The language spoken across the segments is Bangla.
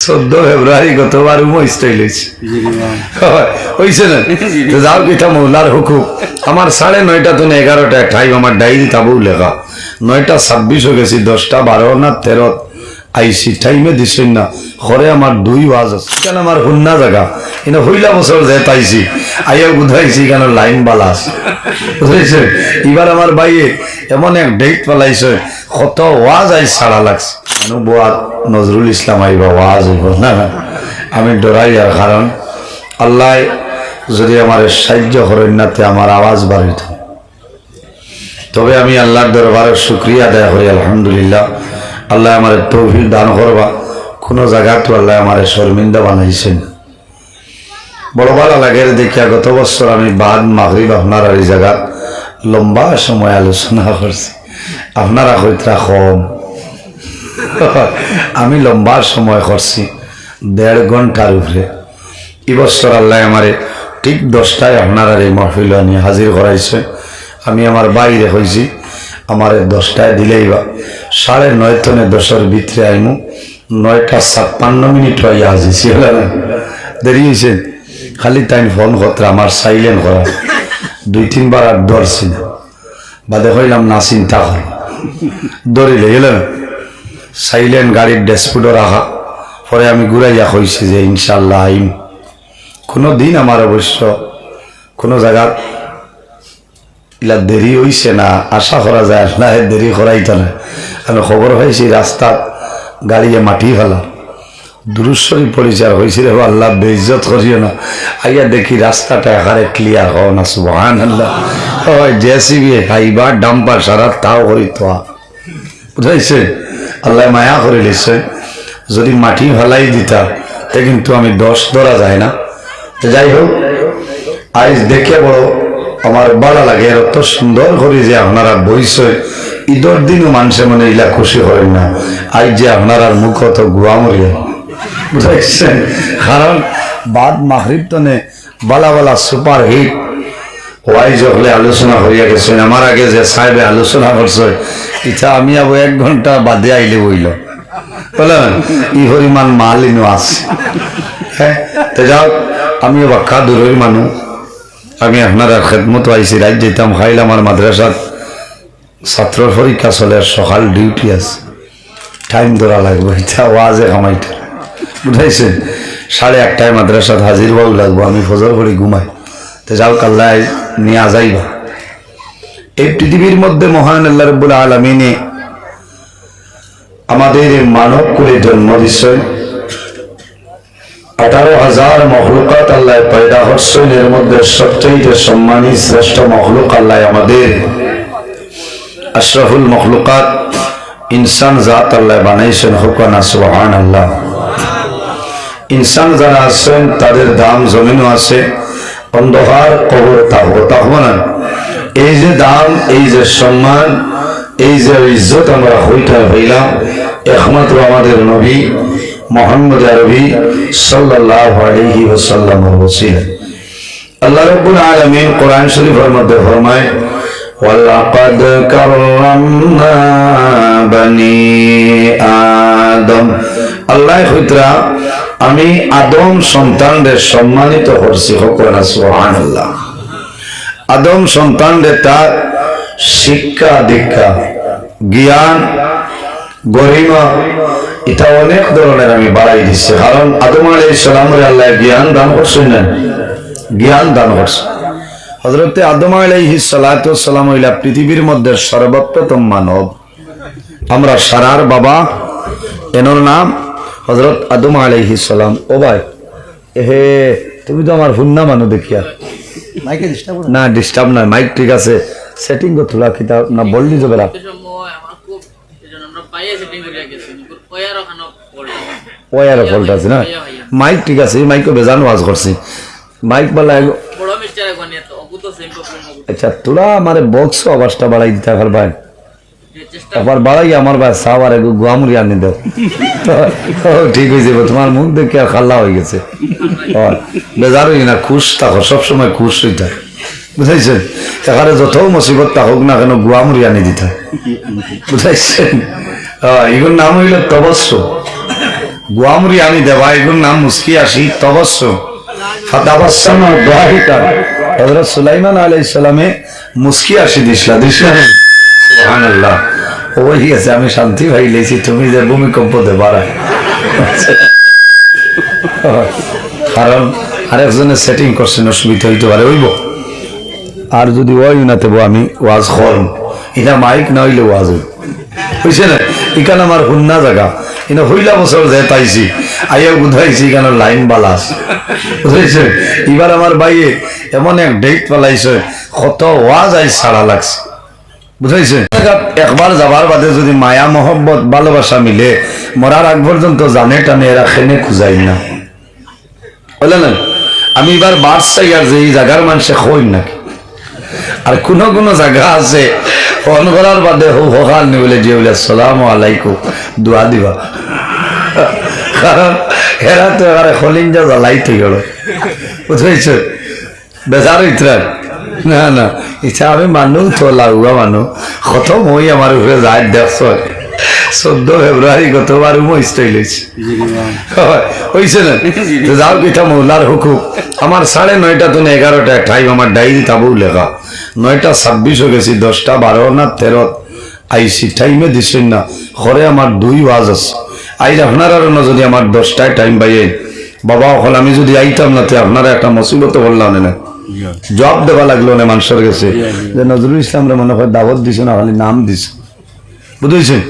14 ফেব্রুয়ারি গতবার স্টাইল হয়েছে না তো যাও কিতা মৌলার হুকুম আমার 9:30 তো 11টা টাইম আমার ডায়েরি তাবু লেখা 9টা 26 হয়ে গেছি 10টা 12 না 13 আইসি টাইমে দিছেন না ঘরে আমার 2 ওয়াজ আছে কেন আমার হুন্না জায়গা কিন্তু হইলা বছর যে পাইছি আইয়া বুঝাইছি কেন লাইন বালাস বুঝাইছে এবার আমার ভাইয়ে এমন এক ডেট পালাইছে কত ওয়াজ আই সারা লাগছে বোয়ার নজরুল ইসলাম আইবা ওয়াজ হইব না আমি ডরাই আর কারণ আল্লাহ যদি আমার সাহায্য করেন নাতে আমার আওয়াজ বাড়িত তবে আমি আল্লাহর দরবারে শুকরিয়া আদায় করি আলহামদুলিল্লাহ আল্লাহ আমার তৌফিক দান করবা কোনো জায়গা তো আল্লাহ আমার শর্মিন্দা বানাইছেন বড় ভালো লাগে দেখিয়া গত বছর আমি বাদ মাগরিব আপনার এই জায়গা লম্বা সময় আলোচনা করছি আপনারা হইতরা কম আমি লম্বা সময় করছি 1.5 ঘন্টার উপরে এবছর আল্লাহ আমারে ঠিক 10টায় আপনার এই মাহফিল নিয়ে হাজির করাইছে আমি আমার বাইরে হয়েছি আমার 10টায় দিলেই বা 9:30 তনে 10-এর ভিতরে আইমু 9:56 হয়ে আসিছি দেরি হয়েছে খালি তাই ফোন করতে আমার সাইলেন্ট করা 2-3 বার আর ধরছি না বাদে হইলাম না চিন্তা কর ধরিলে গেলেন সাইলেন্ট গাড়ির ড্যাশবোর্ডে রাখা পরে আমি ঘুরাইয়া কইছি যে ইনশাল্লাহ আইম কোনো দিন আমার অবশ্য কোনো জায়গা ইলা দেরি হইছে না আশা করা যায় না দেরি করাইতো না আমি খবর হয়েছি রাস্তা গাড়িয়ে মাটি ফেলা দুরূদ শরীফ পরিচার হয়েছিল আল্লাহ বেইজ্জত করিও না আইয়া দেখি রাস্তাটা এখানে ক্লিয়ার হও না সুবহানাল্লাহ জেসিবি হাইবার ডাম্পার সারা তাও করিত বুঝাইছে আল্লাহ মায়া করে লিছে যদি মাটি ফেলাই দিতা তে কিন্তু আমি 10 ধরা যায় না যাই হোক আজ দেখে বড় আমার ভালো লাগে এত সুন্দর করে যে আপনারা বইছে ঈদের দিনও মানুষে মানে ইলা খুশি করেন না আজ যে আপনার মুখ তো গুয়া মরিয়া বুঝাইছেন কারণ বাদ মাগরিব তনে বালা বালা সুপার হিট ওয়াইজ হলে আলোচনা করিয়া গেছেন আমার আগে যে সাহেবে আলোচনা করছে ইচ্ছা আমি আবো 1 ঘন্টা বাদে আইলে বইল বলেন ই পরিমাণ মাল ইনো আছে হ্যাঁ তো যাও আমি বাক্কা দূরের মানুষ আমি আপনার খেদমত আইছি রাত যেতাম খাইলাম আমার মাদ্রাসার ছাত্র পরীক্ষা চলে সকাল ডিউটি আছে টাইম ধরা লাগবে এটা ওয়াজে কামাইটা বুঝাইছেন 1:30টায় মাদ্রাসাত হাজির হওয়া লাগবো আমি ফজর করে ঘুমাই তো যাও কাল্লা নিয়ে যাইবা এই পৃথিবীর মধ্যে মহান আল্লাহ রাব্বুল আলামিনে আমাদের মানব কুলে জন্ম দিছে 18,000 মখলুকাত আল্লাহ পয়দা করছেন এর মধ্যে সবচেয়ে সম্মানী শ্রেষ্ঠ মখলুক আল্লাহ আমাদের আশরাফুল মখলুকাত ইনসান জাত আল্লাহ বানাইছেন হুকানা সুবহানাল্লাহ ইনসান যারা আছেন তাদের দাম জমিনও আছে অন্ধকার কবর থাকবো না এই যে দাম এই যে সম্মান এই যে ইজ্জত আমরা হইটা হইলাম একমাত্র আমাদের নবী মুহাম্মদ আরবি সাল্লাল্লাহু আলাইহি ওয়াসাল্লামের ওসিলা আল্লাহ রাব্বুল আলামিন কোরআন শরীফের মধ্যে ফরমায় ওয়ালাকাদ কাররামনা বনি আদম আল্লাহ কইতরা আমি আদম সন্তানদের সম্মানিত করছি হকনা সুবহানাল্লাহ আদম সন্তানদের তার শিক্ষা দীক্ষা জ্ঞান গরিমা এটা অনেক ধরনের আমি বাড়াই দিচ্ছি কারণ আদম আলাইহিস সালামের আল্লাহ জ্ঞান দান করছেন না জ্ঞান দান করছেন হযরতে আদম আলাইহিস সালাতু ওয়াস সালাম হইলা পৃথিবীর মধ্যে সর্বোত্তম মানব আমরা সারার বাবা এনর নাম হযরত আদম আলাইহিস সালাম ও ভাই হে তুমি তো আমার হুন্না মানো দেখিয়া মাইকে ডিস্টার্ব না ডিস্টার্ব না মাইক ঠিক আছে সেটিং কো থোড়া কিতা না বললি যাবে না ওয়ার ফল্ট আছে না মাইক ঠিক আছে মাইকো বেজান ওয়াজ করছি মাইক বালা বড় মিস্টার গনিয়া তো অগুতো সেম প্রবলেম আচ্ছা তোরা আমারে বক্স আওয়াজটা বাড়াই দিতে পার ভাই আবার বাড়াই আমার ভাই সাওয়ারে গুয়ামুরি আনি দাও ঠিক হইছে তোমার মুখ দেখে আর খাল্লা হয়ে গেছে বেজারই না খুশ থাকো সব সময় খুশ হইতা বুঝাইছেন এখানে যত মুসিবত থাকুক না কেন গুয়ামুরি আনি দিতে বুঝাইছেন এগুলোর নাম হইল তবস্য গুয়ামুরি আনি দেবা এগুলোর নাম মুস্কি আসি তবস্সুম ফাতাবাসসাম দাহিকান হযরত সুলাইমান আলাইহিস সালামে মুস্কি আসি দিছলা সুবহানাল্লাহ ওই আছে আমি শান্তি পাইলেছি তুমি যে ভূমিকম্প দেবারা কারণ আরেকজনের সেটিং করছেন অসুবিধা হইতে পারে হইব আর যদি ওই না দেবো আমি ওয়াজ করম এটা মাইক না হইলে ওয়াজ হইছে না এখানে আমার হুন্না জায়গা কিন্তু হইলা বছর যে পাইছি আইয়া বুঝাইছি এখানে লাইন বালাস বুঝাইছে এবার আমার বাইয়ে এমন এক ডেট পালাইছে কত ওয়াজ আই সারা লাগছে বুঝাইছে একবার যাবার বাদে যদি মায়া মহব্বত ভালোবাসা মিলে মরার আগ পর্যন্ত জানে টানে এরা খেনে খুঁজাই না বলে না আমি এবার বাস চাই আর যে এই জায়গার মানুষে খই নাকি আর কোন কোন জায়গা আছে ফোন করার বাদে হোকাল নি বলে যে বলে আসসালামু আলাইকুম দোয়া দিবা কারণ এরা তো এবারে খলিঞ্জা জ্বালাইতে গেল বুঝেছ বেজার ইতরার না না ইচ্ছা আমি মানুষ তো লাগুয়া মানুষ কত মই আমার উপরে যায় দেখছ 14 ফেব্রুয়ারি গতবার স্টাইল হয়েছে হয়েছে না যাও কিটা মৌলার হুকুম আমার 9:30 তো 11টা টাইম আমার ডায়েরি তাবু লেখা 9:26 হয়ে গেছি 10টা 12 না 13 আইসি টাইমে দিছেন না ঘরে আমার 2 ওয়াজ আছে আইর আপনারা যদি আমার 10টায় টাইম পাইয়ে বাবা হল আমি যদি আইতাম না আপনারা একটা মুসিবত বললাম না জবাব দেওয়া লাগলো না মানুষের কাছে যে নজরুল ইসলামরা মনে হয় দাওয়াত দিছে না খালি নাম দিছে বুঝেছেন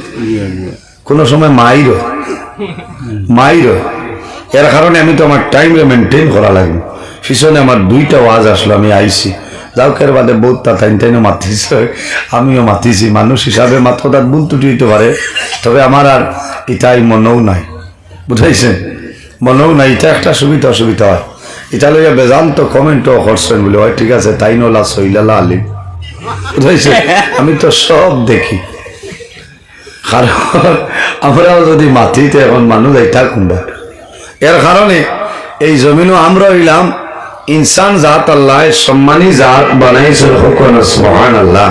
কোন সময় মাইর এর কারণে আমি তো আমার টাইম মেনটেন করা লাগবে পিছনে আমার 2টা ওয়াজ আসলো আমি আইছি যাও কের বাদে বহুত তাইনও মাতিছে আমিও মাতিছি মানুষ হিসাবে মাত্র তার ভুল ত্রুটি হইতে পারে তবে আমার আর এটাই মনেও নাই বুঝাইছে মনেও নাই এটা একটা সুবিধা অসুবিধা হয় এটা লইয়া বেজান্ত কমেন্টও করছেন বলে হয় ঠিক আছে তাই নলা সইলালা আলিম বুঝাইছে আমি তো সব দেখি কারণ আমরাও যদি মাটিতে এখন মানুষ এটা কুম্বা এর কারণে এই জমিনও আমরা হইলাম ইনসান জাত আল্লাহ সম্মানী জাত বানাইছেন সুবহানাল্লাহ